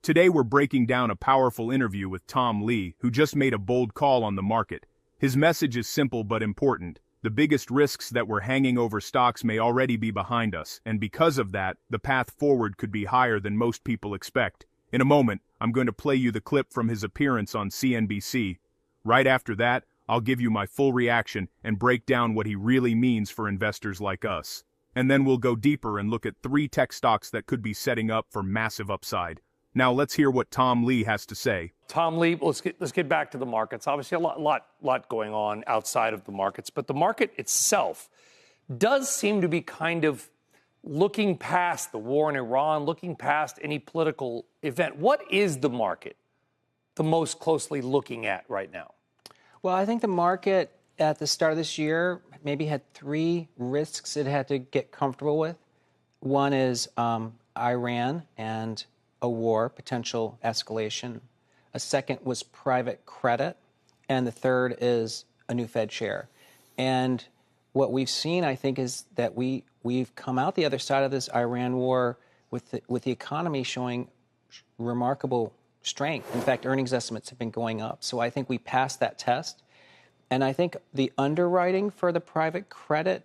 Today we're breaking down a powerful interview with Tom Lee, who just made a bold call on the market. His message is simple but important. The biggest risks that were hanging over stocks may already be behind us, and because of that, the path forward could be higher than most people expect. In a moment, I'm going to play you the clip from his appearance on CNBC. Right after that, I'll give you my full reaction and break down what he really means for investors like us. And then we'll go deeper and look at 3 tech stocks that could be setting up for massive upside. Now let's hear what Tom Lee has to say. Tom Lee, let's get back to the markets. Obviously, a lot going on outside of the markets, but the market itself does seem to be kind of looking past the war in Iran, looking past any political event. What is the market the most closely looking at right now? Well, I think the market at the start of this year maybe had 3 risks it had to get comfortable with. One is Iran and a war, potential escalation. A second was private credit. And the third is a new Fed chair. And what we've seen, I think, is that we've come out the other side of this Iran war with the economy showing remarkable strength. In fact, earnings estimates have been going up. So I think we passed that test. And I think the underwriting for the private credit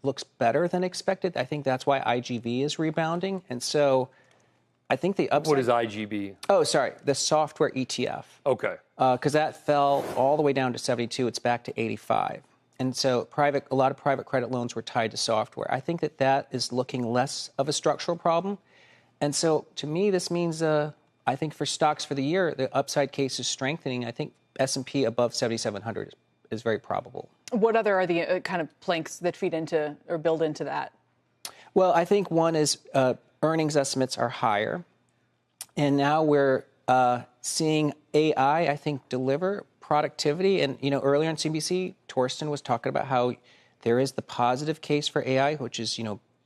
looks better than expected. I think that's why IGV is rebounding. And so I think the upside... What is IGB? Oh, sorry, the software ETF. Okay. Because that fell all the way down to 72. It's back to 85. And so a lot of private credit loans were tied to software. I think that is looking less of a structural problem. And so to me, this means, I think for stocks for the year, the upside case is strengthening. I think S&P above 7,700 is very probable. What other are the kind of planks that feed into or build into that? Well, I think one is earnings estimates are higher. And now we're seeing AI, I think, deliver productivity. And, earlier on CNBC, Torsten was talking about how there is the positive case for AI, which is,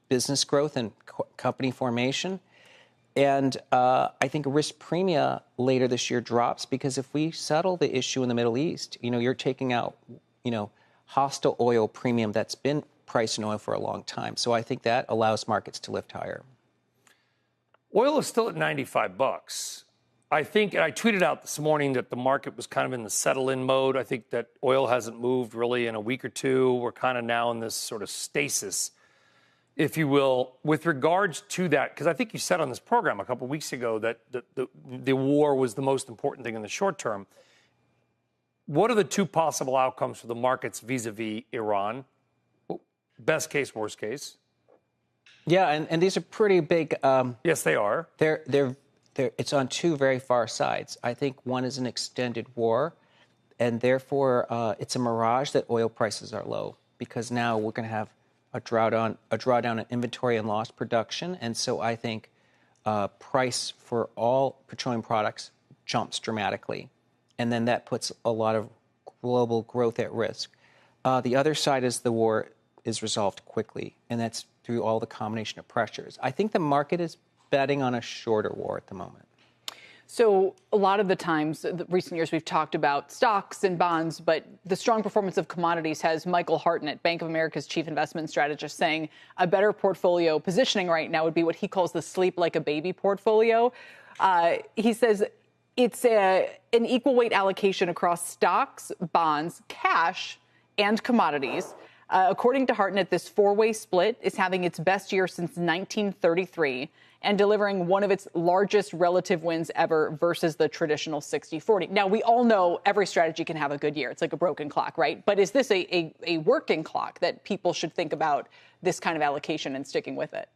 business growth and company formation. And I think risk premia later this year drops because if we settle the issue in the Middle East, you're taking out, hostile oil premium that's been priced in oil for a long time. So I think that allows markets to lift higher. Oil is still at $95. I think, and I tweeted out this morning that the market was kind of in the settle-in mode. I think that oil hasn't moved really in a week or two. We're kind of now in this sort of stasis, if you will, with regards to that, because I think you said on this program a couple of weeks ago that the war was the most important thing in the short term. What are the 2 possible outcomes for the markets vis-a-vis Iran? Best case, worst case? Yeah, and these are pretty big. Yes, they are. It's on 2 very far sides. I think one is an extended war, and therefore it's a mirage that oil prices are low because now we're going to have a drawdown in inventory and lost production. And so I think price for all petroleum products jumps dramatically. And then that puts a lot of global growth at risk. The other side is the war is resolved quickly, and that's through all the combination of pressures. I think the market is betting on a shorter war at the moment. So a lot of the times, the recent years, we've talked about stocks and bonds, but the strong performance of commodities has Michael Hartnett, Bank of America's chief investment strategist, saying a better portfolio positioning right now would be what he calls the sleep like a baby portfolio. He says it's an equal weight allocation across stocks, bonds, cash, and commodities. According to Hartnett, this 4-way split is having its best year since 1933 and delivering one of its largest relative wins ever versus the traditional 60-40. Now, we all know every strategy can have a good year. It's like a broken clock, right? But is this a working clock that people should think about this kind of allocation and sticking with it?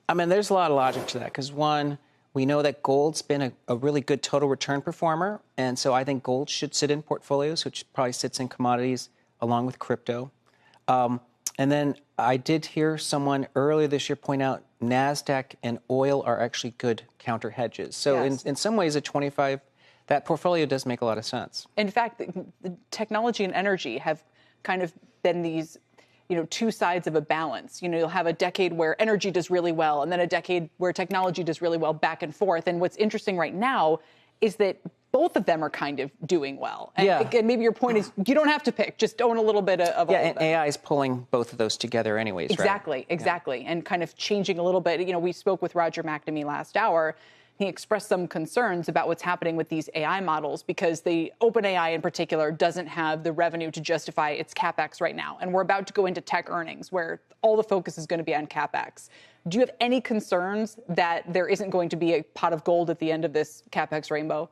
I mean, there's a lot of logic to that because, one, we know that gold's been a really good total return performer. And so I think gold should sit in portfolios, which probably sits in commodities along with crypto. And then I did hear someone earlier this year point out NASDAQ and oil are actually good counter hedges. So yes, in some ways, that portfolio does make a lot of sense. In fact, the technology and energy have kind of been these, 2 sides of a balance. You'll have a decade where energy does really well and then a decade where technology does really well back and forth. And what's interesting right now is that both of them are kind of doing well. And, and maybe your point is you don't have to pick, just own a little bit of all of and AI is pulling both of those together anyways, exactly, right? Exactly, and kind of changing a little bit. We spoke with Roger McNamee last hour, He expressed some concerns about what's happening with these AI models because the OpenAI in particular doesn't have the revenue to justify its CapEx right now. And we're about to go into tech earnings where all the focus is going to be on CapEx. Do you have any concerns that there isn't going to be a pot of gold at the end of this CapEx rainbow?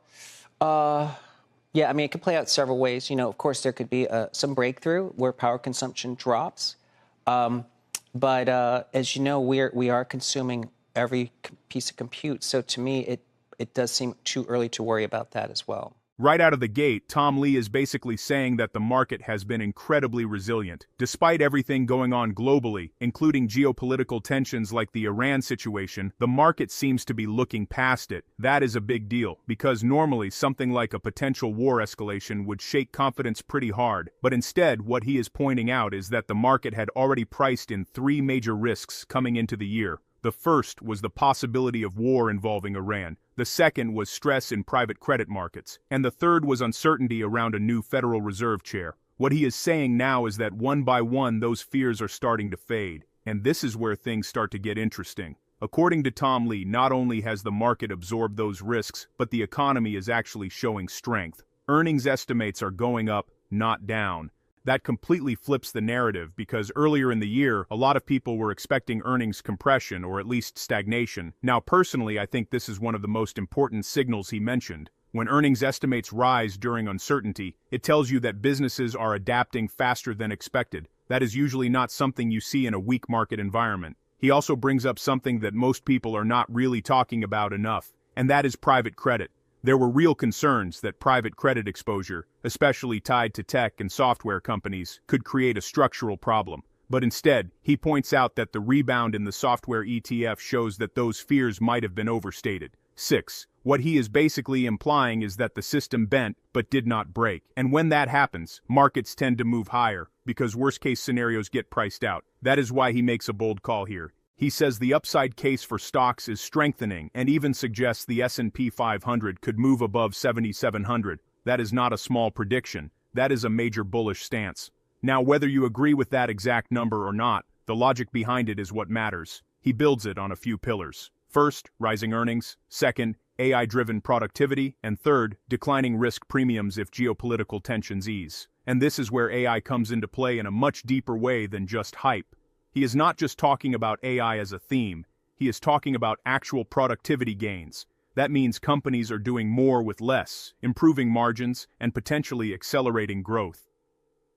Yeah, I mean, it could play out several ways. Of course, there could be some breakthrough where power consumption drops. But as you know, we are consuming every piece of compute. So to me, it does seem too early to worry about that as well. Right out of the gate, Tom Lee is basically saying that the market has been incredibly resilient. Despite everything going on globally, including geopolitical tensions like the Iran situation, the market seems to be looking past it. That is a big deal, because normally something like a potential war escalation would shake confidence pretty hard. But instead, what he is pointing out is that the market had already priced in 3 major risks coming into the year. The first was the possibility of war involving Iran. The second was stress in private credit markets. And the third was uncertainty around a new Federal Reserve chair. What he is saying now is that one by one those fears are starting to fade. And this is where things start to get interesting. According to Tom Lee, not only has the market absorbed those risks, but the economy is actually showing strength. Earnings estimates are going up, not down. That completely flips the narrative because earlier in the year, a lot of people were expecting earnings compression or at least stagnation. Now, personally, I think this is one of the most important signals he mentioned. When earnings estimates rise during uncertainty, it tells you that businesses are adapting faster than expected. That is usually not something you see in a weak market environment. He also brings up something that most people are not really talking about enough, and that is private credit. There were real concerns that private credit exposure, especially tied to tech and software companies, could create a structural problem. But instead, he points out that the rebound in the software ETF shows that those fears might have been overstated. 6. What he is basically implying is that the system bent but did not break. And when that happens, markets tend to move higher because worst-case scenarios get priced out. That is why he makes a bold call here. He says the upside case for stocks is strengthening and even suggests the S&P 500 could move above 7,700. That is not a small prediction. That is a major bullish stance. Now, whether you agree with that exact number or not, the logic behind it is what matters. He builds it on a few pillars. First, rising earnings. Second, AI-driven productivity. And third, declining risk premiums if geopolitical tensions ease. And this is where AI comes into play in a much deeper way than just hype. He is not just talking about AI as a theme, he is talking about actual productivity gains. That means companies are doing more with less, improving margins, and potentially accelerating growth.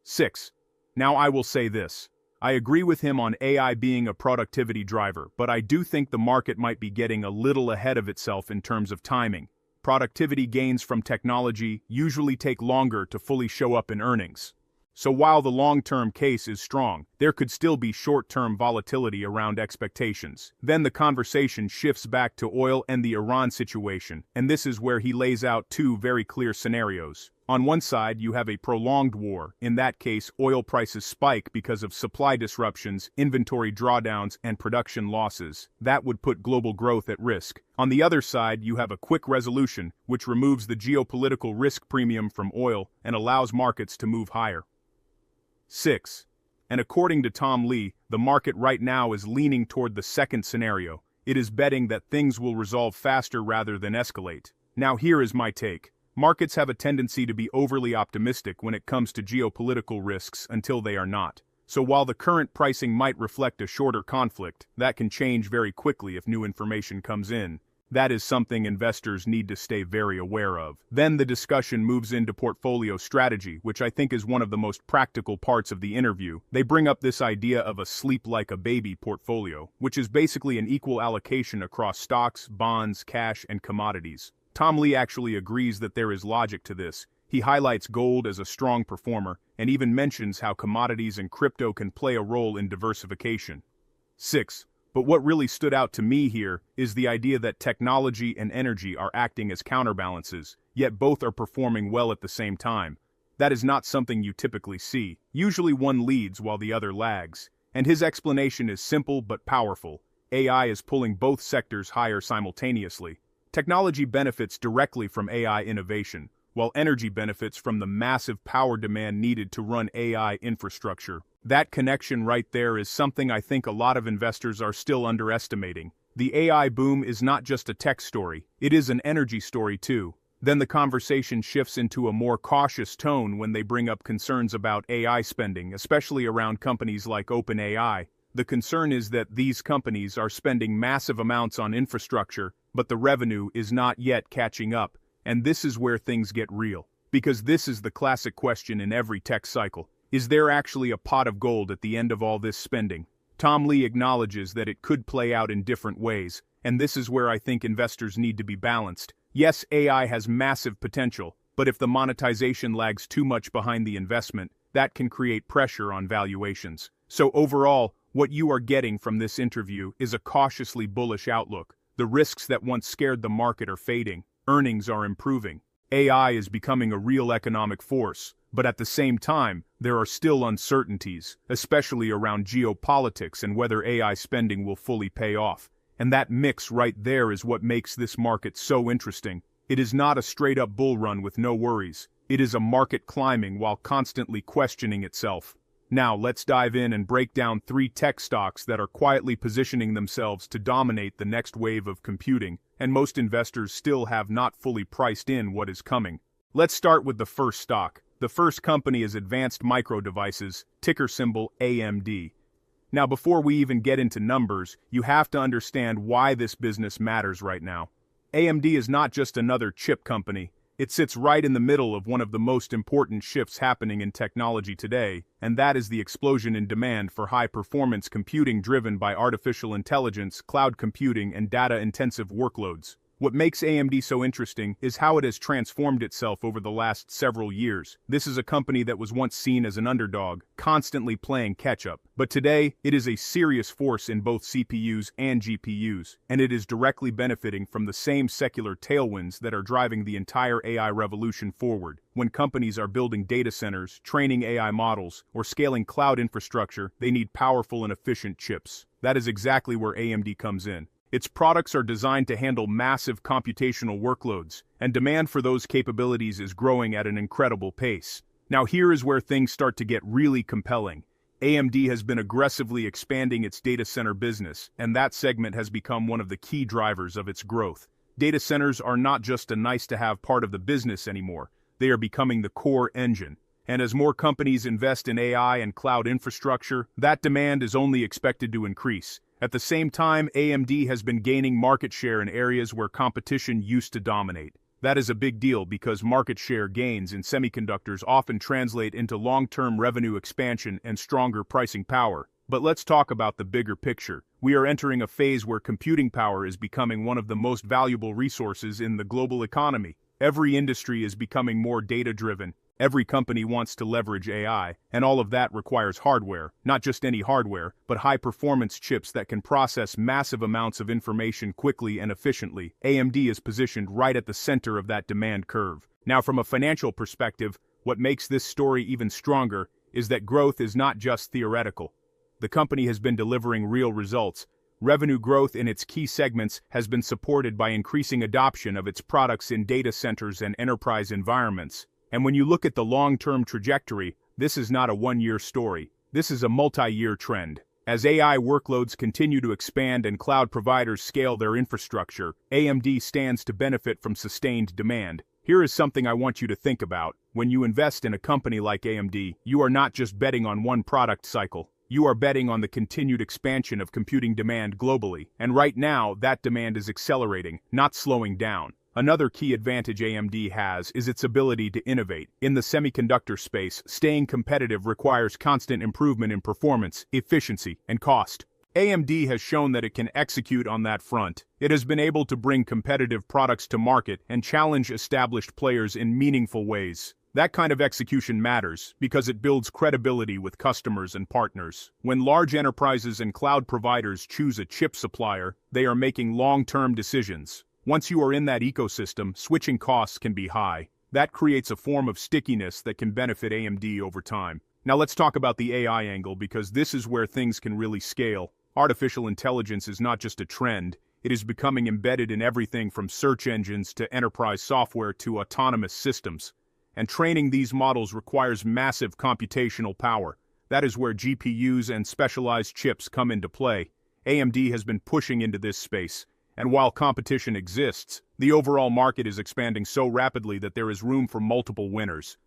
6. Now I will say this. I agree with him on AI being a productivity driver, but I do think the market might be getting a little ahead of itself in terms of timing. Productivity gains from technology usually take longer to fully show up in earnings. So while the long-term case is strong, there could still be short-term volatility around expectations. Then the conversation shifts back to oil and the Iran situation, and this is where he lays out 2 very clear scenarios. On one side, you have a prolonged war. In that case, oil prices spike because of supply disruptions, inventory drawdowns, and production losses. That would put global growth at risk. On the other side, you have a quick resolution, which removes the geopolitical risk premium from oil and allows markets to move higher. 6. And according to Tom Lee, the market right now is leaning toward the second scenario. It is betting that things will resolve faster rather than escalate. Now here is my take. Markets have a tendency to be overly optimistic when it comes to geopolitical risks until they are not. So while the current pricing might reflect a shorter conflict, that can change very quickly if new information comes in. That is something investors need to stay very aware of. Then the discussion moves into portfolio strategy, which I think is one of the most practical parts of the interview. They bring up this idea of a sleep-like-a-baby portfolio, which is basically an equal allocation across stocks, bonds, cash, and commodities. Tom Lee actually agrees that there is logic to this. He highlights gold as a strong performer, and even mentions how commodities and crypto can play a role in diversification. 6. But what really stood out to me here is the idea that technology and energy are acting as counterbalances, yet both are performing well at the same time. That is not something you typically see. Usually one leads while the other lags. And his explanation is simple but powerful. AI is pulling both sectors higher simultaneously. Technology benefits directly from AI innovation, while energy benefits from the massive power demand needed to run AI infrastructure. That connection right there is something I think a lot of investors are still underestimating. The AI boom is not just a tech story, it is an energy story too. Then the conversation shifts into a more cautious tone when they bring up concerns about AI spending, especially around companies like OpenAI. The concern is that these companies are spending massive amounts on infrastructure, but the revenue is not yet catching up. And this is where things get real. Because this is the classic question in every tech cycle. Is there actually a pot of gold at the end of all this spending? Tom Lee acknowledges that it could play out in different ways, and this is where I think investors need to be balanced. Yes, AI has massive potential, but if the monetization lags too much behind the investment, that can create pressure on valuations. So overall, what you are getting from this interview is a cautiously bullish outlook. The risks that once scared the market are fading, earnings are improving. AI is becoming a real economic force, but at the same time, there are still uncertainties, especially around geopolitics and whether AI spending will fully pay off. And that mix right there is what makes this market so interesting. It is not a straight-up bull run with no worries. It is a market climbing while constantly questioning itself. Now let's dive in and break down 3 tech stocks that are quietly positioning themselves to dominate the next wave of computing, and most investors still have not fully priced in what is coming. Let's start with the first stock. The first company is Advanced Micro Devices, ticker symbol AMD. Now before we even get into numbers, you have to understand why this business matters right now. AMD is not just another chip company. It sits right in the middle of one of the most important shifts happening in technology today, and that is the explosion in demand for high-performance computing driven by artificial intelligence, cloud computing, and data-intensive workloads. What makes AMD so interesting is how it has transformed itself over the last several years. This is a company that was once seen as an underdog, constantly playing catch-up. But today, it is a serious force in both CPUs and GPUs, and it is directly benefiting from the same secular tailwinds that are driving the entire AI revolution forward. When companies are building data centers, training AI models, or scaling cloud infrastructure, they need powerful and efficient chips. That is exactly where AMD comes in. Its products are designed to handle massive computational workloads, and demand for those capabilities is growing at an incredible pace. Now here is where things start to get really compelling. AMD has been aggressively expanding its data center business, and that segment has become one of the key drivers of its growth. Data centers are not just a nice-to-have part of the business anymore, they are becoming the core engine. And as more companies invest in AI and cloud infrastructure, that demand is only expected to increase. At the same time, AMD has been gaining market share in areas where competition used to dominate. That is a big deal because market share gains in semiconductors often translate into long-term revenue expansion and stronger pricing power. But let's talk about the bigger picture. We are entering a phase where computing power is becoming one of the most valuable resources in the global economy. Every industry is becoming more data-driven. Every company wants to leverage AI, and all of that requires hardware, not just any hardware, but high-performance chips that can process massive amounts of information quickly and efficiently. AMD is positioned right at the center of that demand curve. Now, from a financial perspective, what makes this story even stronger is that growth is not just theoretical. The company has been delivering real results. Revenue growth in its key segments has been supported by increasing adoption of its products in data centers and enterprise environments. And when you look at the long-term trajectory, this is not a one-year story. This is a multi-year trend. As AI workloads continue to expand and cloud providers scale their infrastructure, AMD stands to benefit from sustained demand. Here is something I want you to think about. When you invest in a company like AMD, you are not just betting on one product cycle. You are betting on the continued expansion of computing demand globally. And right now, that demand is accelerating, not slowing down. Another key advantage AMD has is its ability to innovate. In the semiconductor space, staying competitive requires constant improvement in performance, efficiency, and cost. AMD has shown that it can execute on that front. It has been able to bring competitive products to market and challenge established players in meaningful ways. That kind of execution matters because it builds credibility with customers and partners. When large enterprises and cloud providers choose a chip supplier, they are making long-term decisions. Once you are in that ecosystem, switching costs can be high. That creates a form of stickiness that can benefit AMD over time. Now let's talk about the AI angle because this is where things can really scale. Artificial intelligence is not just a trend, it is becoming embedded in everything from search engines to enterprise software to autonomous systems. And training these models requires massive computational power. That is where GPUs and specialized chips come into play. AMD has been pushing into this space, and while competition exists, the overall market is expanding so rapidly that there is room for multiple winners.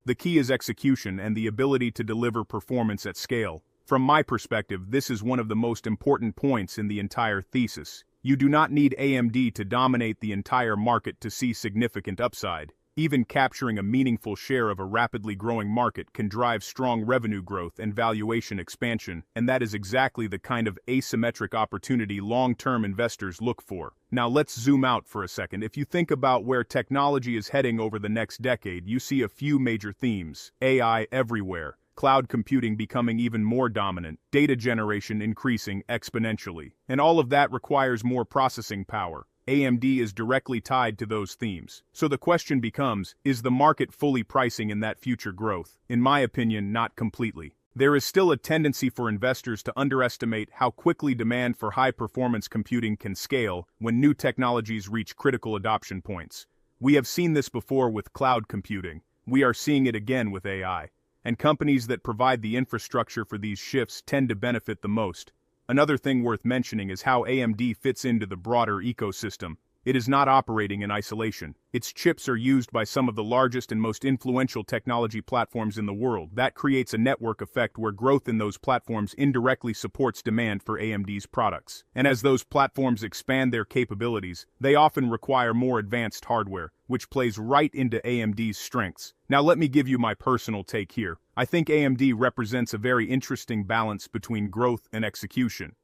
The key is execution and the ability to deliver performance at scale. From my perspective, this is one of the most important points in the entire thesis. You do not need AMD to dominate the entire market to see significant upside. Even capturing a meaningful share of a rapidly growing market can drive strong revenue growth and valuation expansion, and that is exactly the kind of asymmetric opportunity long-term investors look for. Now let's zoom out for a second. If you think about where technology is heading over the next decade, you see a few major themes. AI everywhere, cloud computing becoming even more dominant, data generation increasing exponentially, and all of that requires more processing power. AMD is directly tied to those themes. So the question becomes, is the market fully pricing in that future growth? In my opinion, not completely. There is still a tendency for investors to underestimate how quickly demand for high-performance computing can scale when new technologies reach critical adoption points. We have seen this before with cloud computing. We are seeing it again with AI. And companies that provide the infrastructure for these shifts tend to benefit the most. Another thing worth mentioning is how AMD fits into the broader ecosystem. It is not operating in isolation. Its chips are used by some of the largest and most influential technology platforms in the world. That creates a network effect where growth in those platforms indirectly supports demand for AMD's products. And as those platforms expand their capabilities, they often require more advanced hardware, which plays right into AMD's strengths. Now let me give you my personal take here. I think AMD represents a very interesting balance between growth and execution.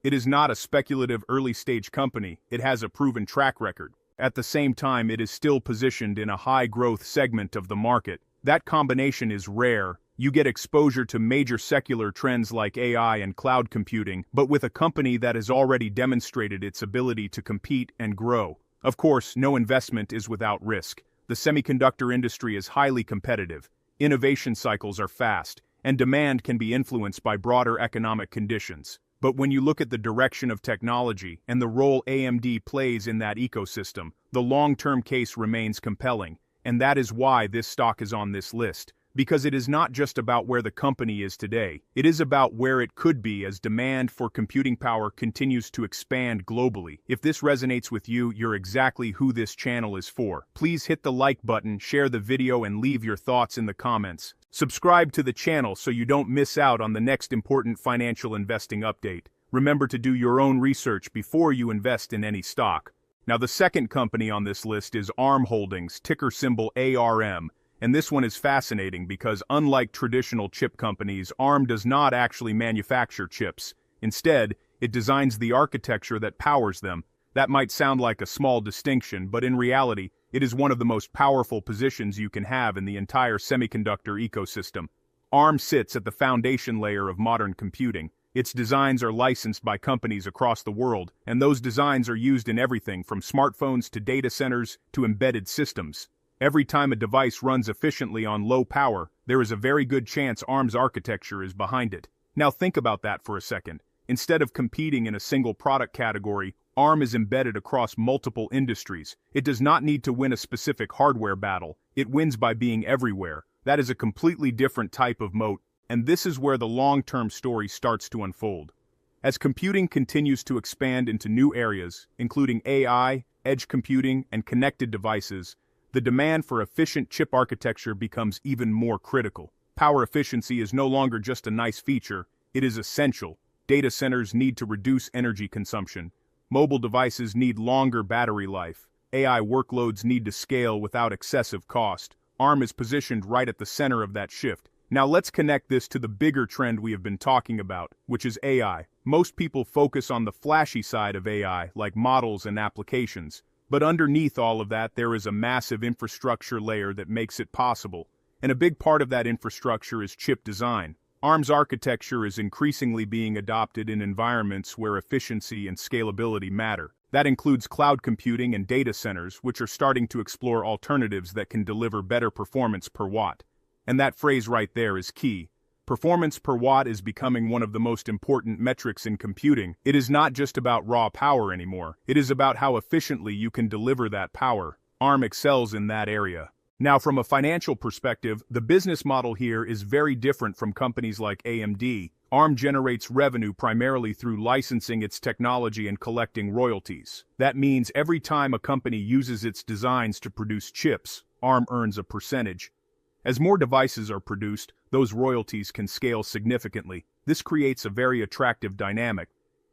It is not a speculative early-stage company, it has a proven track record. At the same time, it is still positioned in a high-growth segment of the market. That combination is rare. You get exposure to major secular trends like AI and cloud computing, but with a company that has already demonstrated its ability to compete and grow. Of course, no investment is without risk. The semiconductor industry is highly competitive. Innovation cycles are fast, and demand can be influenced by broader economic conditions. But when you look at the direction of technology and the role AMD plays in that ecosystem, the long-term case remains compelling, and that is why this stock is on this list. Because it is not just about where the company is today, it is about where it could be as demand for computing power continues to expand globally. If this resonates with you, you're exactly who this channel is for. Please hit the like button, share the video, and leave your thoughts in the comments. Subscribe to the channel so you don't miss out on the next important financial investing update. Remember to do your own research before you invest in any stock. Now the second company on this list is ARM Holdings, ticker symbol ARM. And this one is fascinating because unlike traditional chip companies, ARM does not actually manufacture chips. Instead, it designs the architecture that powers them. That might sound like a small distinction, but in reality, it is one of the most powerful positions you can have in the entire semiconductor ecosystem. ARM sits at the foundation layer of modern computing. Its designs are licensed by companies across the world, and those designs are used in everything from smartphones to data centers to embedded systems. Every time a device runs efficiently on low power, there is a very good chance ARM's architecture is behind it. Now think about that for a second. Instead of competing in a single product category, ARM is embedded across multiple industries. It does not need to win a specific hardware battle. It wins by being everywhere. That is a completely different type of moat, and this is where the long-term story starts to unfold. As computing continues to expand into new areas, including AI, edge computing, and connected devices, the demand for efficient chip architecture becomes even more critical. Power efficiency is no longer just a nice feature, it is essential. Data centers need to reduce energy consumption. Mobile devices need longer battery life. AI workloads need to scale without excessive cost. ARM is positioned right at the center of that shift. Now let's connect this to the bigger trend we have been talking about, which is AI. Most people focus on the flashy side of AI, like models and applications. But underneath all of that, there is a massive infrastructure layer that makes it possible. And a big part of that infrastructure is chip design. ARM's architecture is increasingly being adopted in environments where efficiency and scalability matter. That includes cloud computing and data centers, which are starting to explore alternatives that can deliver better performance per watt. And that phrase right there is key. Performance per watt is becoming one of the most important metrics in computing. It is not just about raw power anymore. It is about how efficiently you can deliver that power. ARM excels in that area. Now, from a financial perspective, the business model here is very different from companies like AMD. ARM generates revenue primarily through licensing its technology and collecting royalties. That means every time a company uses its designs to produce chips, ARM earns a percentage. As more devices are produced, those royalties can scale significantly. This creates a very attractive dynamic.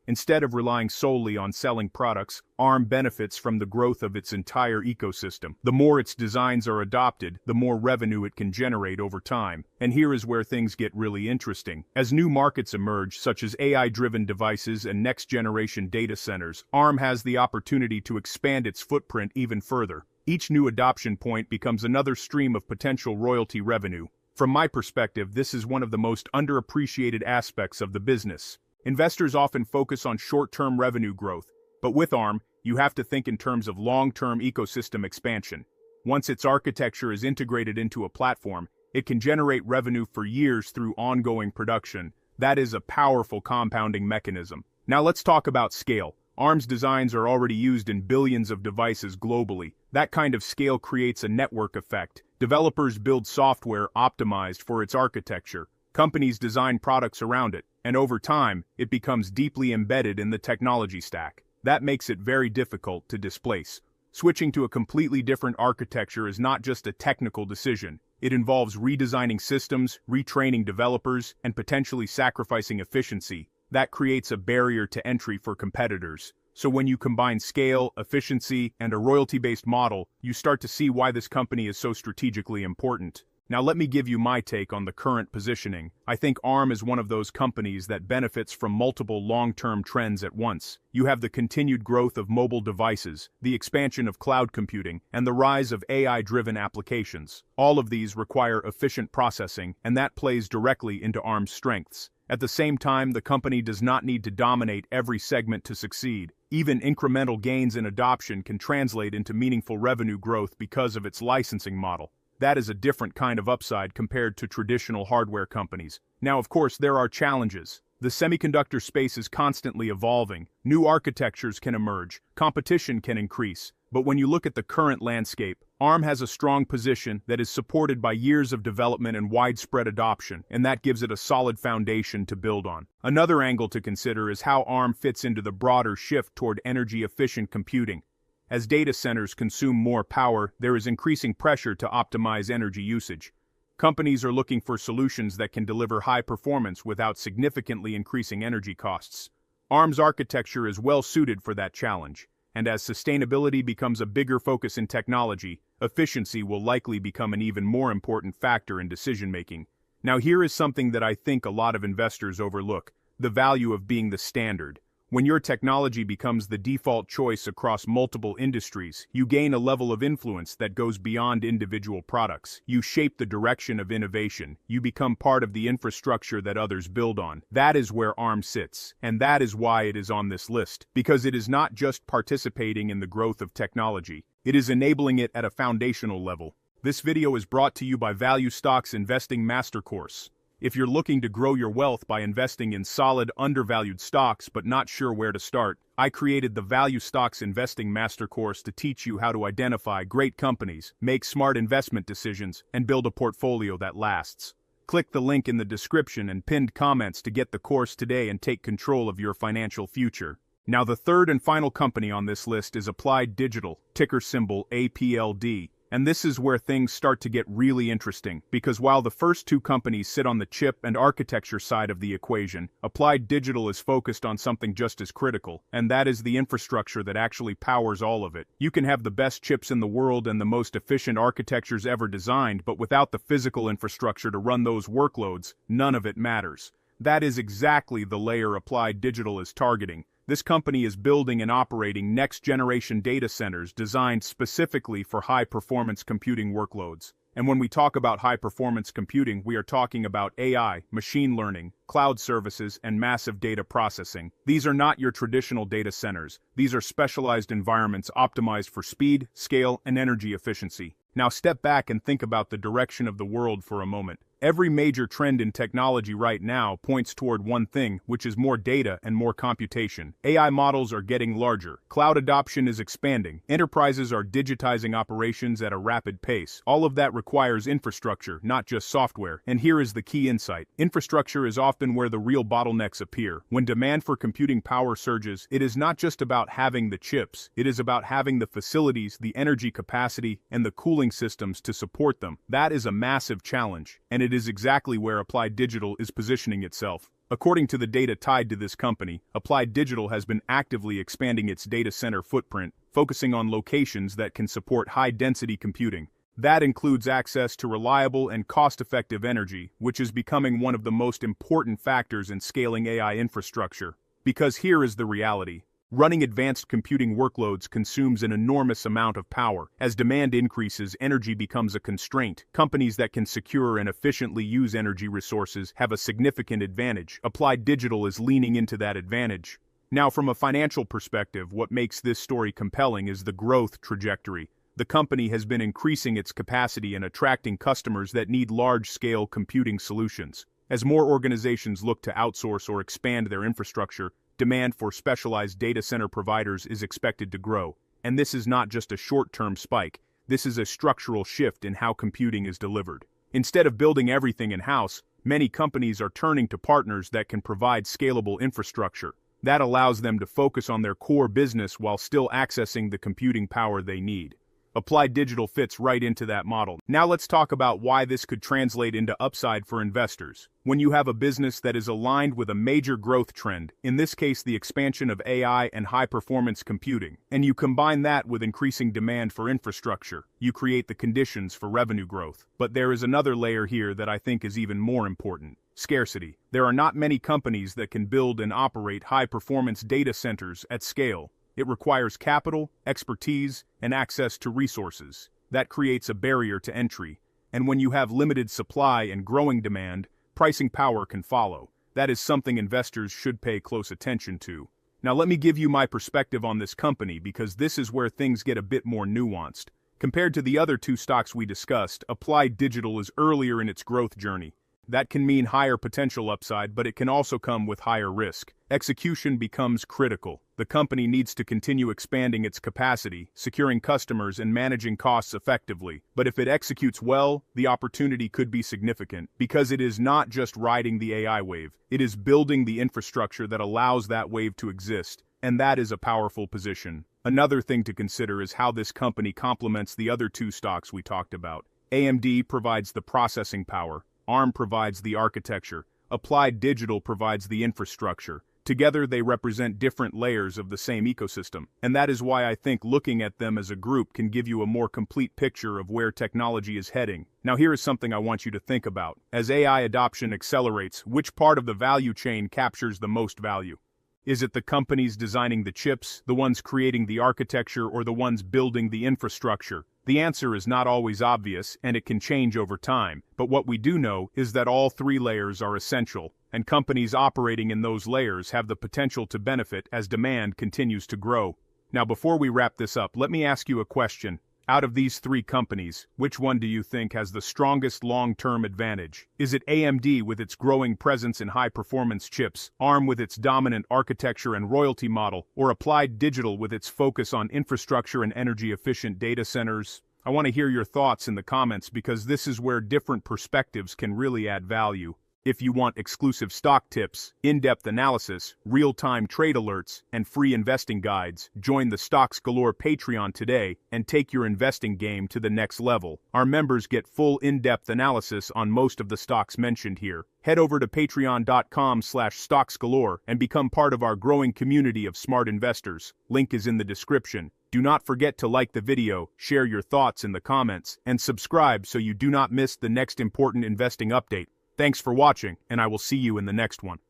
Instead of relying solely on selling products, ARM benefits from the growth of its entire ecosystem. The more its designs are adopted, the more revenue it can generate over time. And here is where things get really interesting. As new markets emerge, such as AI-driven devices and next-generation data centers, ARM has the opportunity to expand its footprint even further. Each new adoption point becomes another stream of potential royalty revenue. From my perspective, this is one of the most underappreciated aspects of the business. Investors often focus on short-term revenue growth, but with ARM, you have to think in terms of long-term ecosystem expansion. Once its architecture is integrated into a platform, it can generate revenue for years through ongoing production. That is a powerful compounding mechanism. Now let's talk about scale. ARM's designs are already used in billions of devices globally. That kind of scale creates a network effect. Developers build software optimized for its architecture. Companies design products around it, and over time, it becomes deeply embedded in the technology stack. That makes it very difficult to displace. Switching to a completely different architecture is not just a technical decision. It involves redesigning systems, retraining developers, and potentially sacrificing efficiency. That creates a barrier to entry for competitors. So when you combine scale, efficiency, and a royalty-based model, you start to see why this company is so strategically important. Now let me give you my take on the current positioning. I think ARM is one of those companies that benefits from multiple long-term trends at once. You have the continued growth of mobile devices, the expansion of cloud computing, and the rise of AI-driven applications. All of these require efficient processing, and that plays directly into ARM's strengths. At the same time, the company does not need to dominate every segment to succeed. Even incremental gains in adoption can translate into meaningful revenue growth because of its licensing model. That is a different kind of upside compared to traditional hardware companies. Now, of course, there are challenges. The semiconductor space is constantly evolving. New architectures can emerge. Competition can increase. But when you look at the current landscape, ARM has a strong position that is supported by years of development and widespread adoption, and that gives it a solid foundation to build on. Another angle to consider is how ARM fits into the broader shift toward energy-efficient computing. As data centers consume more power, there is increasing pressure to optimize energy usage. Companies are looking for solutions that can deliver high performance without significantly increasing energy costs. ARM's architecture is well suited for that challenge, and as sustainability becomes a bigger focus in technology, efficiency will likely become an even more important factor in decision-making. Now here is something that I think a lot of investors overlook: the value of being the standard. When your technology becomes the default choice across multiple industries, you gain a level of influence that goes beyond individual products. You shape the direction of innovation. You become part of the infrastructure that others build on. That is where ARM sits, and that is why it is on this list. Because it is not just participating in the growth of technology, it is enabling it at a foundational level. This video is brought to you by Value Stocks Investing Master Course. If you're looking to grow your wealth by investing in solid, undervalued stocks but not sure where to start, I created the Value Stocks Investing Master Course to teach you how to identify great companies, make smart investment decisions, and build a portfolio that lasts. Click the link in the description and pinned comments to get the course today and take control of your financial future. Now the third and final company on this list is Applied Digital, ticker symbol APLD. And this is where things start to get really interesting, because while the first two companies sit on the chip and architecture side of the equation, Applied Digital is focused on something just as critical, and that is the infrastructure that actually powers all of it. You can have the best chips in the world and the most efficient architectures ever designed, but without the physical infrastructure to run those workloads, none of it matters. That is exactly the layer Applied Digital is targeting. This company is building and operating next-generation data centers designed specifically for high-performance computing workloads. And when we talk about high-performance computing, we are talking about AI, machine learning, cloud services, and massive data processing. These are not your traditional data centers. These are specialized environments optimized for speed, scale, and energy efficiency. Now step back and think about the direction of the world for a moment. Every major trend in technology right now points toward one thing, which is more data and more computation. AI models are getting larger. Cloud adoption is expanding. Enterprises are digitizing operations at a rapid pace. All of that requires infrastructure, not just software. And here is the key insight. Infrastructure is often where the real bottlenecks appear. When demand for computing power surges, it is not just about having the chips. It is about having the facilities, the energy capacity, and the cooling systems to support them. That is a massive challenge, and it is exactly where Applied Digital is positioning itself. According to the data tied to this company, Applied Digital has been actively expanding its data center footprint, focusing on locations that can support high-density computing. That includes access to reliable and cost-effective energy, which is becoming one of the most important factors in scaling AI infrastructure. Because here is the reality. Running advanced computing workloads consumes an enormous amount of power. As demand increases, energy becomes a constraint. Companies that can secure and efficiently use energy resources have a significant advantage. Applied Digital is leaning into that advantage. Now, from a financial perspective, what makes this story compelling is the growth trajectory. The company has been increasing its capacity and attracting customers that need large-scale computing solutions. As more organizations look to outsource or expand their infrastructure, demand for specialized data center providers is expected to grow. And this is not just a short-term spike. This is a structural shift in how computing is delivered. Instead of building everything in-house, many companies are turning to partners that can provide scalable infrastructure. That allows them to focus on their core business while still accessing the computing power they need. Applied Digital fits right into that model. Now let's talk about why this could translate into upside for investors. When you have a business that is aligned with a major growth trend, in this case the expansion of AI and high-performance computing, and you combine that with increasing demand for infrastructure, you create the conditions for revenue growth. But there is another layer here that I think is even more important. Scarcity. There are not many companies that can build and operate high-performance data centers at scale. It requires capital, expertise, and access to resources. That creates a barrier to entry. And when you have limited supply and growing demand, pricing power can follow. That is something investors should pay close attention to. Now let me give you my perspective on this company because this is where things get a bit more nuanced. Compared to the other two stocks we discussed, Applied Digital is earlier in its growth journey. That can mean higher potential upside, but it can also come with higher risk. Execution becomes critical. The company needs to continue expanding its capacity, securing customers and managing costs effectively. But if it executes well, the opportunity could be significant, because it is not just riding the AI wave. It is building the infrastructure that allows that wave to exist, and that is a powerful position. Another thing to consider is how this company complements the other two stocks we talked about. AMD provides the processing power. ARM provides the architecture. Applied Digital provides the infrastructure. Together they represent different layers of the same ecosystem, and that is why I think looking at them as a group can give you a more complete picture of where technology is heading. Now here is something I want you to think about. As AI adoption accelerates, which part of the value chain captures the most value? Is it the companies designing the chips, the ones creating the architecture, or the ones building the infrastructure? The answer is not always obvious, and it can change over time, but what we do know is that all three layers are essential, and companies operating in those layers have the potential to benefit as demand continues to grow. Now before we wrap this up, let me ask you a question. Out of these three companies, which one do you think has the strongest long-term advantage? Is it AMD with its growing presence in high-performance chips, ARM with its dominant architecture and royalty model, or Applied Digital with its focus on infrastructure and energy-efficient data centers? I want to hear your thoughts in the comments because this is where different perspectives can really add value. If you want exclusive stock tips, in-depth analysis, real-time trade alerts, and free investing guides, join the Stocks Galore Patreon today and take your investing game to the next level. Our members get full in-depth analysis on most of the stocks mentioned here. Head over to patreon.com/stocksgalore and become part of our growing community of smart investors. Link is in the description. Do not forget to like the video, share your thoughts in the comments, and subscribe so you do not miss the next important investing update. Thanks for watching, and I will see you in the next one.